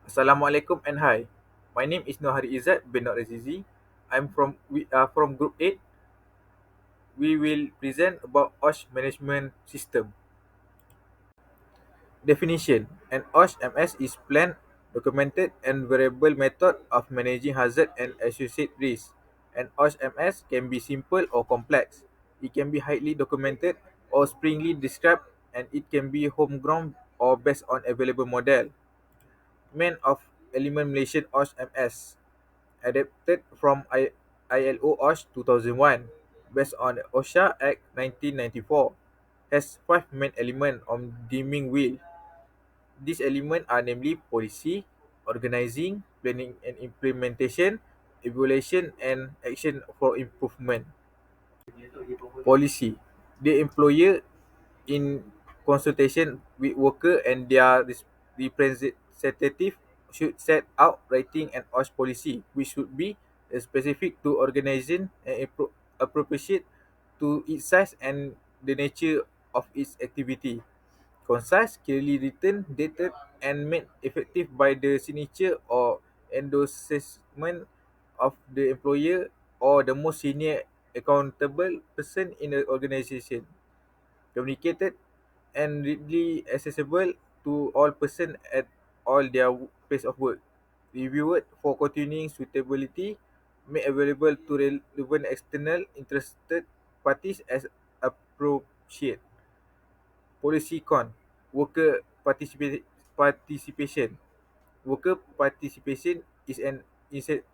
Assalamualaikum and hi. My name is Nohari Izzat bin Nur Azizi. We are from Group 8. We will present about Osh management system. Definition: An Osh MS is planned, documented and variable method of managing hazard and associated risks. An Osh MS can be simple or complex. It can be highly documented or springly described, and it can be homegrown or based on available model. Man of Element Malaysian Osh MS, adapted from ILO OSH 2001, based on the OSHA Act 1994, has five main elements on dimming wheel. These elements are namely policy, organizing, planning and implementation, evaluation, and action for improvement. Policy: the employer, in consultation with worker and their representative, should set out writing an OSH policy, which should be specific to organization and appropriate to its size and the nature of its activity. Concise, clearly written, dated, and made effective by the signature or endorsement of the employer or the most senior accountable person in the organization. Communicated and readily accessible to all persons at all their place of work. Reviewed for continuing suitability. Made available to relevant external interested parties as appropriate. Policy con: worker participation. Worker participation is an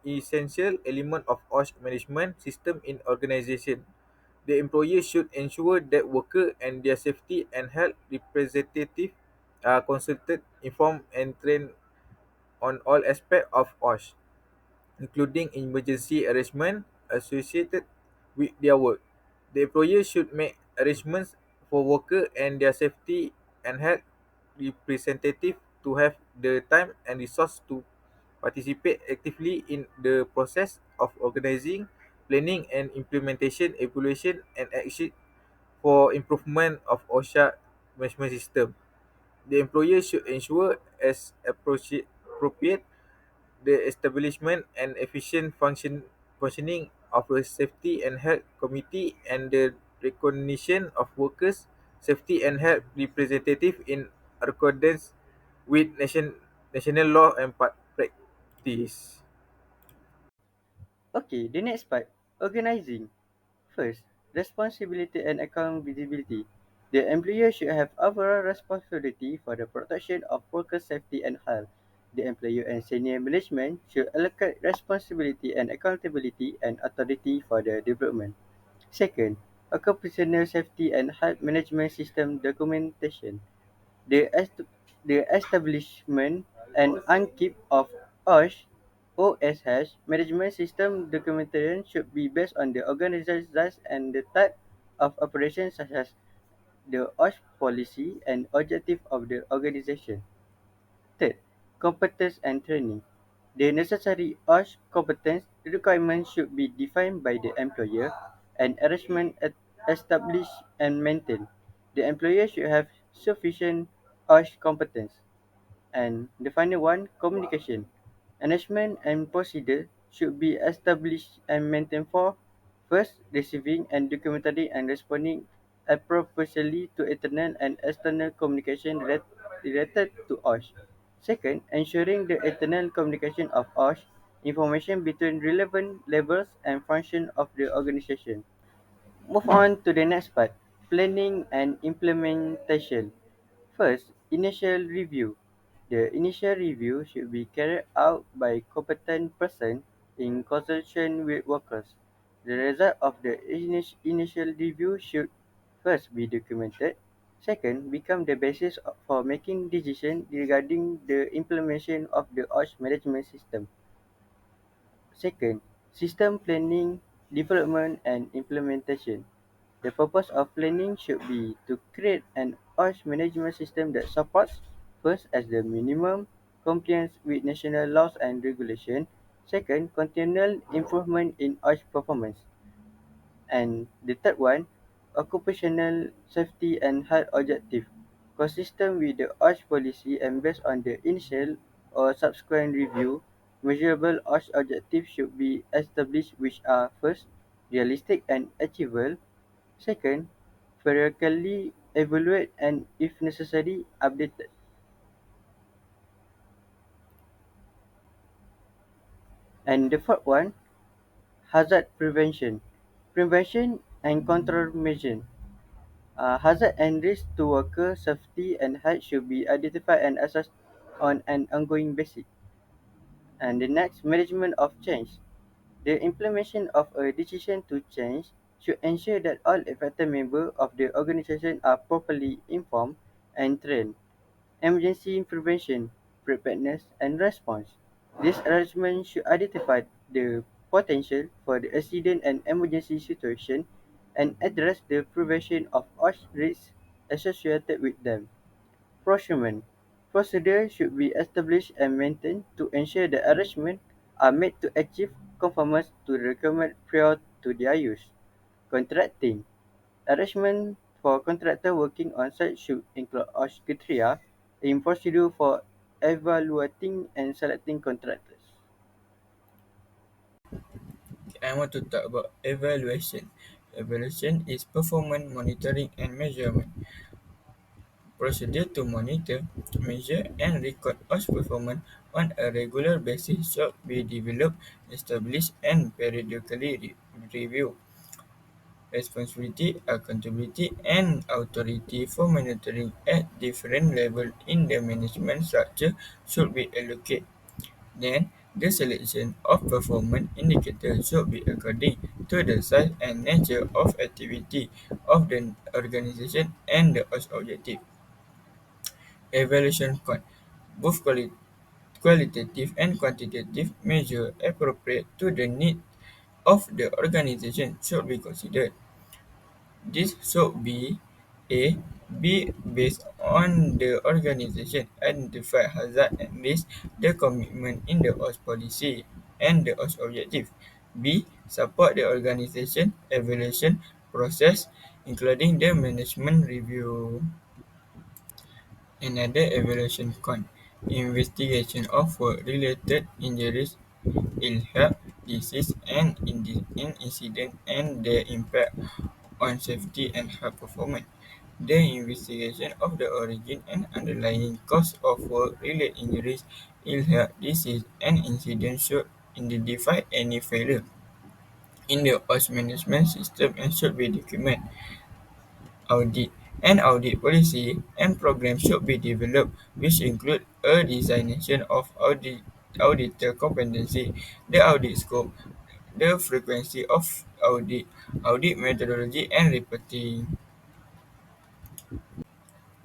essential element of OSH management system in organization. The employer should ensure that worker and their safety and health representative are consulted, informed, and trained on all aspects of OSH, including emergency arrangement associated with their work. The employer should make arrangements for worker and their safety and health representative to have the time and resource to participate actively in the process of organizing, planning and implementation, evaluation and action for improvement of OSHA management system. The employer should ensure as appropriate the establishment and efficient functioning of a safety and health committee and the recognition of workers' safety and health representative in accordance with national law and practice. Okay, the next part, organizing. First, responsibility and accountability. The employer should have overall responsibility for the protection of worker safety and health. The employer and senior management should allocate responsibility and accountability and authority for the development. Second, occupational safety and health management system documentation. The, est- the establishment and upkeep of OSH management system documentation should be based on the organization's size and the type of operations such as the OSH policy and objective of the organization. Third, competence and training. The necessary OSH competence requirements should be defined by the employer and arrangement established and maintained. The employer should have sufficient OSH competence. And the final one, communication. Arrangement and procedure should be established and maintained for first, receiving and documenting and responding appropriately to internal and external communication related to OSH. Second, ensuring the internal communication of OSH information between relevant levels and functions of the organization. Move on to the next part, planning and implementation. First, initial review. The initial review should be carried out by competent person in consultation with workers. The result of the initial review should first be documented. Second, become the basis for making decisions regarding the implementation of the OSH management system. Second, system planning, development and implementation. The purpose of planning should be to create an OSH management system that supports, first, as the minimum compliance with national laws and regulations. Second, continual improvement in OSH performance. And the third one, occupational safety and health objective. Consistent with the OSH policy and based on the initial or subsequent review, measurable OSH objectives should be established which are first, realistic and achievable, second, periodically evaluate and if necessary updated. And the fourth one, hazard prevention. Prevention and control measures. Hazard and risk to worker safety and health should be identified and assessed on an ongoing basis. And the next, management of change. The implementation of a decision to change should ensure that all affected members of the organization are properly informed and trained. Emergency prevention, preparedness, and response. This arrangement should identify the potential for the accident and emergency situation and address the prevention of all risks associated with them. Procurement. Procedures should be established and maintained to ensure the arrangements are made to achieve conformance to the requirement prior to their use. Contracting. Arrangement for contractor working on site should include OSH criteria in procedure for evaluating and selecting contractors. I want to talk about evaluation. Evaluation is performance monitoring and measurement. Procedure to monitor, measure, and record OSH performance on a regular basis should be developed, established, and periodically reviewed. Responsibility, accountability, and authority for monitoring at different levels in the management structure should be allocated. Then, the selection of performance indicators should be according to the size and nature of activity of the organization and the objective. Evaluation count. Both qualitative and quantitative measures appropriate to the need of the organization should be considered. This should be based on the organization identify hazard and risk, the commitment in the OS policy and the OS objective. B. Support the organization evaluation process, including the management review. Another evaluation con. Investigation of work-related injuries, ill health, disease, and incident and their impact on safety and health performance. The investigation of the origin and underlying cause of work-related injuries, ill health, disease, and incidents should identify any failure in the OS management system and should be documented. Audit. An audit policy and program should be developed, which include a designation of auditor competency, the audit scope, the frequency of audit methodology, and reporting.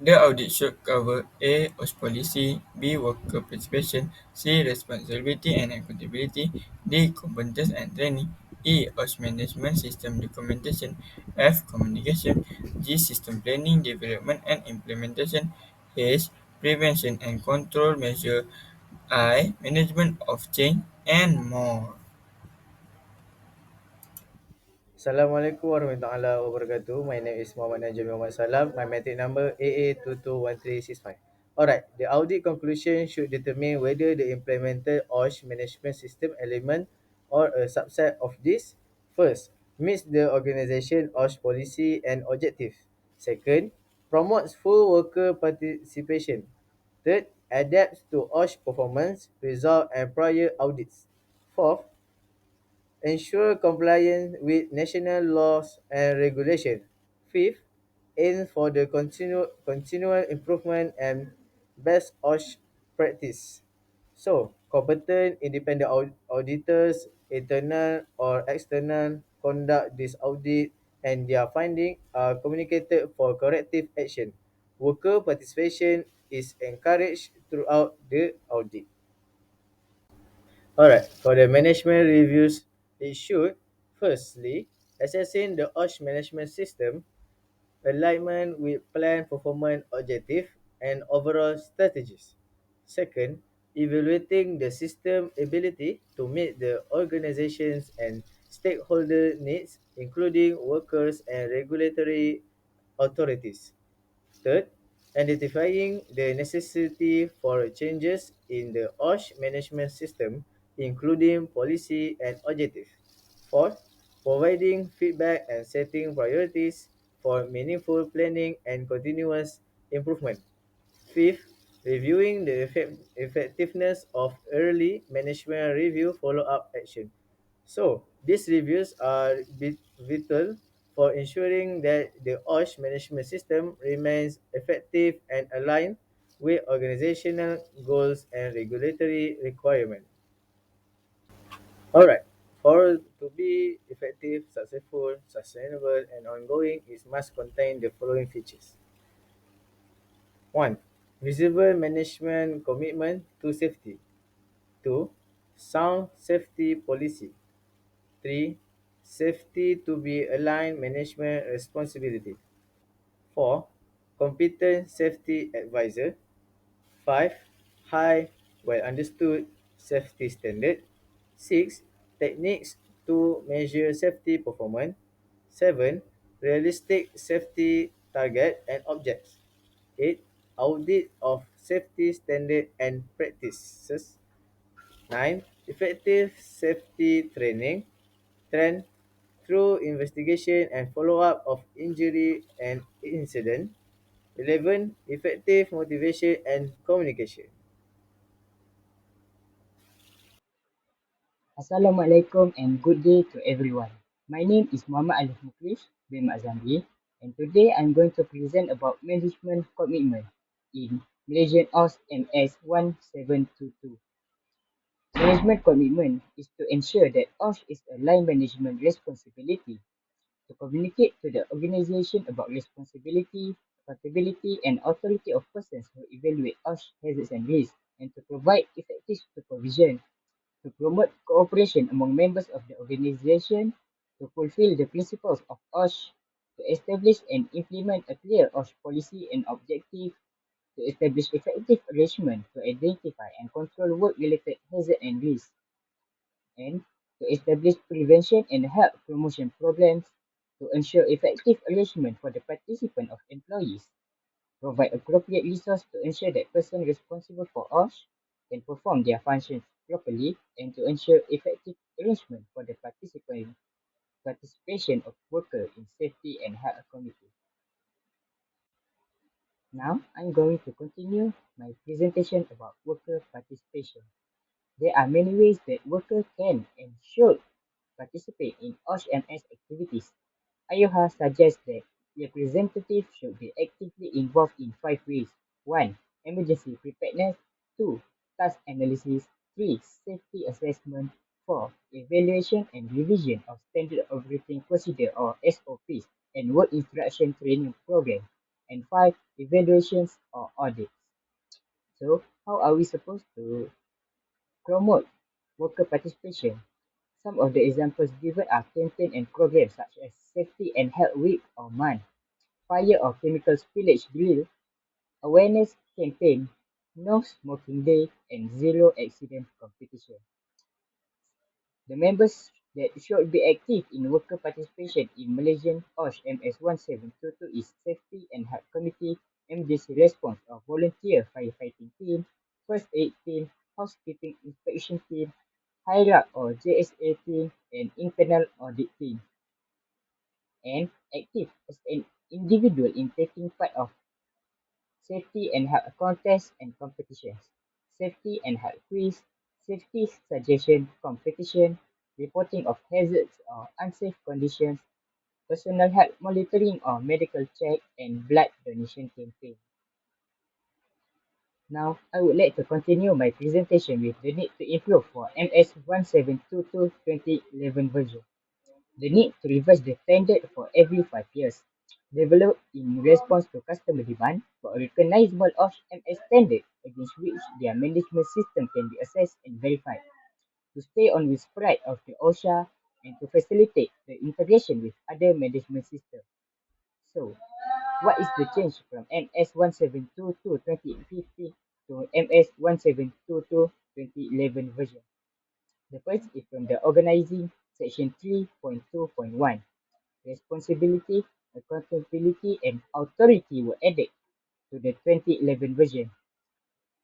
The audit should cover A. OSH policy, B. Worker participation, C. Responsibility and accountability, D. Competence and training, E. OSH management system documentation, F. Communication, G. System planning, development and implementation, H. Prevention and control measure, I. Management of change, and more. Assalamualaikum warahmatullahi wabarakatuh. My name is Muhammad Najib Muhammad Salam. My metric number AA221365. Alright, the audit conclusion should determine whether the implemented OSH management system element or a subset of this first meets the organization OSH policy and objective. Second, promotes full worker participation. Third, adapts to OSH performance, result and prior audits. Fourth, ensure compliance with national laws and regulation. Fifth, aim for the continual improvement and best OSH practice. So, competent independent auditors, internal or external, conduct this audit and their findings are communicated for corrective action. Worker participation is encouraged throughout the audit. Alright, for the management reviews, it should firstly assessing the OSH management system, alignment with plan performance objective and overall strategies. Second, evaluating the system ability to meet the organizations and stakeholder needs, including workers and regulatory authorities. Third, identifying the necessity for changes in the OSH management system, including policy and objectives. Fourth, providing feedback and setting priorities for meaningful planning and continuous improvement. Fifth, reviewing the effectiveness of early management review follow-up action. So, these reviews are vital for ensuring that the OSH management system remains effective and aligned with organizational goals and regulatory requirements. Alright, for to be effective, successful, sustainable, and ongoing, it must contain the following features. 1. Visible management commitment to safety. 2. Sound safety policy. 3. Safety to be aligned management responsibility. 4. Competent safety advisor. 5. High, well understood safety standard. 6. Techniques to measure safety performance. 7. Realistic safety target and objects. 8. Audit of safety standard and practices. 9. Effective safety training. 10. Through investigation and follow-up of injury and incident. 11. Effective motivation and communication. Assalamualaikum and good day to everyone. My name is Muhammad Alif Muklis bin Mazambi, and today I'm going to present about management commitment in Malaysian OS MS 1722. Management commitment is to ensure that OS is a line management responsibility to communicate to the organization about responsibility, accountability, and authority of persons who evaluate OS hazards and risks, and to provide effective supervision to promote cooperation among members of the organization, to fulfill the principles of OSH, to establish and implement a clear OSH policy and objective, to establish effective arrangement to identify and control work-related hazard and risks, and to establish prevention and health promotion programs, to ensure effective arrangement for the participant of employees, provide appropriate resources to ensure that persons responsible for OSH can perform their functions properly, and to ensure effective arrangement for the participation of workers in safety and health committee. Now, I'm going to continue my presentation about worker participation. There are many ways that workers can and should participate in OSH-MS activities. IOHA suggests that representatives should be actively involved in five ways. 1. Emergency preparedness. 2. Task analysis. 3. Safety assessment. 4. Evaluation and revision of standard operating procedure or SOPs and work instruction training program. And 5. Evaluations or audits. So, how are we supposed to promote worker participation? Some of the examples given are campaigns and programs such as Safety and Health Week or month, Fire or Chemical Spillage Drill, Awareness Campaign, No Smoking Day, and Zero Accident Competition. The members that should be active in worker participation in Malaysian OSH MS 1722 is Safety and Health Committee, Emergency Response or Volunteer Firefighting Team, First Aid Team, Housekeeping Inspection Team, HIRAC or JSA Team, and Internal Audit Team. And active as an individual in taking part of safety and health contests and competitions, safety and health quiz, safety suggestion competition, reporting of hazards or unsafe conditions, personal health monitoring or medical check, and blood donation campaign. Now, I would like to continue my presentation with the need to improve for MS 1722 2011 version. The need to revise the standard for every 5 years, developed in response to customer demand for a recognizable MS standard against which their management system can be assessed and verified, to stay on with pride of the OSHA, and to facilitate the integration with other management systems. So, what is the change from MS 1722 2015 to MS 1722 2011 version? The first is from the organizing section 3.2.1. Responsibility, accountability, and authority were added. to the 2011 version.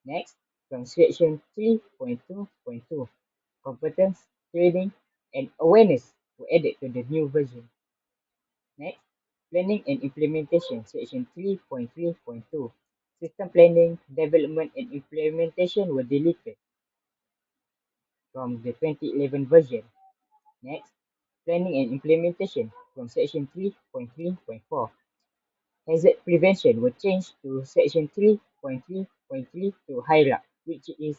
Next, from section 3.2.2, competence, training, and awareness were added to the new version. Next, planning and implementation, section 3.3.2. System planning, development, and implementation were deleted from the 2011 version. Next, planning and implementation from section 3.3.4. Hazard prevention were changed to section 3.3.3 to HIRAP, which is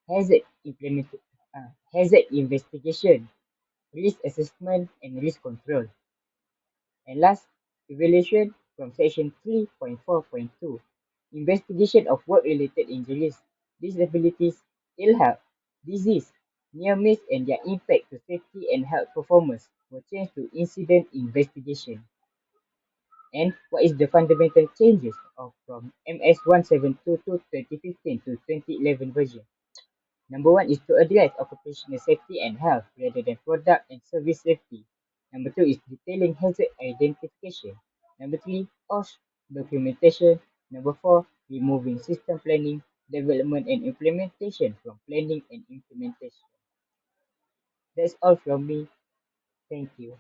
hazard implement hazard investigation, risk assessment, and risk control. And last, evaluation from section 3.4.2, investigation of work-related injuries, disabilities, ill health, disease, near miss, and their impact to safety and health performance were changed to incident investigation. And what is the fundamental changes of from MS 1722 2015 to 2011 version? Number one is to address occupational safety and health rather than product and service safety. Number two is detailing hazard identification. Number three, OSH documentation. Number four, removing system planning, development and implementation from planning and implementation. That's all from me. Thank you.